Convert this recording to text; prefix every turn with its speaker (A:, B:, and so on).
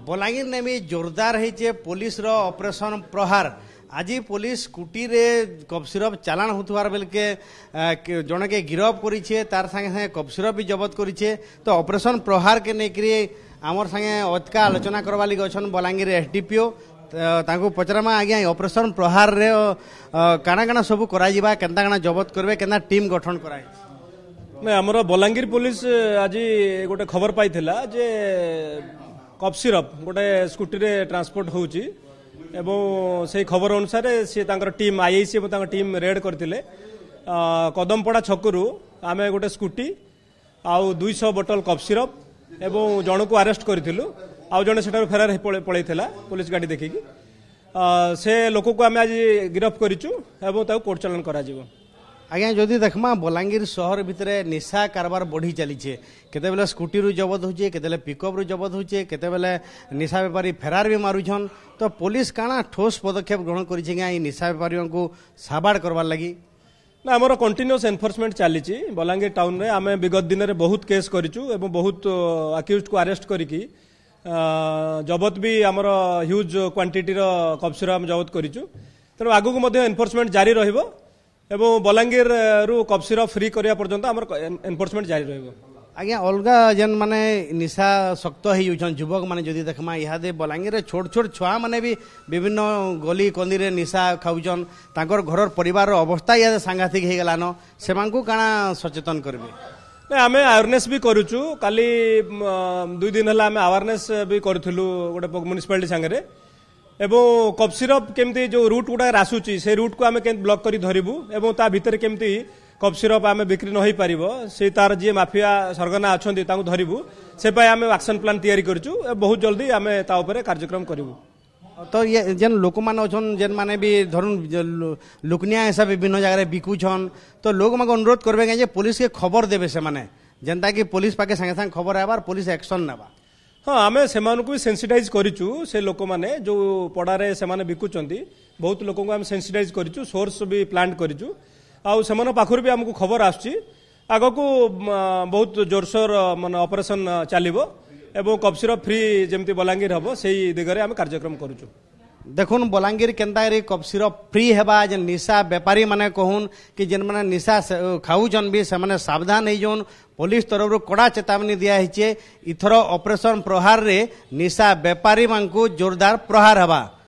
A: बलांगीर ने भी जोरदार है पुलिस रो ऑपरेशन प्रहार आज पुलिस स्कूटी रे कफ सिरप चालान होतुवार बेल के जने के गिरफ करिछे तार संगे संगे कफ सिरप भी जबत करिछे तो ऑपरेशन प्रहार के नेकरी आमर संगे अतका आलोचना करवा लगी अछन बलांगीर एसडीपीओ तांको पचरामा आज्ञा ऑपरेशन प्रहार रे काना काना सब करा जिबा केनता काना जबत करबे केनता टीम गठन कराई
B: नहीं आमर बलांगीर पुलिस आज गोटे खबर पाई जे कफ सिरप गोटे स्कूटी रे ट्रांसपोर्ट होउची एवं से खबर अनुसार सी टीम आईआईसी टीम रेड करते कदमपड़ा छकरू आम गोटे स्कूटी आउ 200 बोतल कफ सिरप एवं जन को अरेस्ट करूँ आउ जड़े से फेरार पलैला पुलिस गाड़ी देखिकी से लोक को आम आज गिरफ्त करूँ कोर्ट चालान करा
A: आज्ञा जदि देखमा बलांगीर सहर भितर निशा कारबार बढ़ी चली केते बेले स्कूटी रु जबत होचे केते बेले पिकअप रु जबत होचे केते बेले निशा व्यापारी फेरार भी मारुछन तो पुलिस काना ठोस पदक्षेप ग्रहण करिছে कि निशा व्यापारी को साबाड़ करवार लगी
B: ना आमर कंटिन्यूअस एनफोर्समेंट चली बलांगीर टाउन रे आमे विगत दिन में बहुत केस करिछु एवं बहुत अक्यूज्ड को अरेस्ट करिकी जबत भी आमर ह्यूज क्वांटिटी रो कफ सिरप जबत करिछु तेणु आगु को मध्ये एनफोर्समेंट जारी रहिबो एवं बलांगीर रु कफ सिरप फ्री करिया पर्यंत आमर एनफोर्समेंट जारी रहिबो
A: आज्ञा अलगा जेन माने निशा शक्त हो युवक माने जदि देखमा इहादे बलांगीर रे छोट छोट छुआ माने भी विभिन्न गली कंदी रे निशा खाउछन तांकर घर परिवार अवस्था इहादे सांघातिक हे गलान सेमानकु काना सचेतन करबे
B: नहीं आमे अवेयरनेस भी करूछु काली 2 दिन हला आमे अवेयरनेस भी करथुलु गोटे म्युनिसिपालिटी संगे एवं कफ सिरप केमती जो रूट गुड़ा आसूची से रूट को आमे केमती ब्लॉक करी धरिबु एवं ता भितर केमती कफ सिरप आमे बिक्री न होई परिबो से तार जे माफिया सरगना अछंती तांको धरिबु से पय आमे एक्शन प्लान तैयारी करछु बहुत जल्दी आमे ता ऊपर कार्यक्रम करिबु
A: तो ये जेन लोक मान अछन जेन माने भी धरुन लुकनिया ऐसा विभिन्न जगह रे बिकुछन तो लोग माके अनुरोध करबे जे पुलिस के खबर देबे से माने जनता की पुलिस पाके संगे संग खबर आबार पुलिस एक्शन नेबा
B: हाँ आमे सेमानकु भी सेंसिटाइज करिछु से लोक माने जो पड़ारे से माने बिकुचंती बहुत लोक को आमे सेंसिटाइज करिछु सोर्स भी प्लान करिछु आउ सेमान पाखर भी हमको खबर आछि आगो को बहुत जोरसोर माने ऑपरेशन चलिबो एवं कफ सिरप फ्री जेमती बलांगीर हबो सेही दिगरे आमे कार्यक्रम करूछु
A: देखुन बलांगीर केनता कफ सिरप फ्री हेबा जे निशा व्यापारी माने कहून कि जेन माने निशा खाऊचन भी से माने सावधान हे जोन पुलिस तरफ कड़ा चेतावनी दिया है इथर ऑपरेशन प्रहार रे निशा व्यापारी मानकु जोरदार प्रहार हेबा।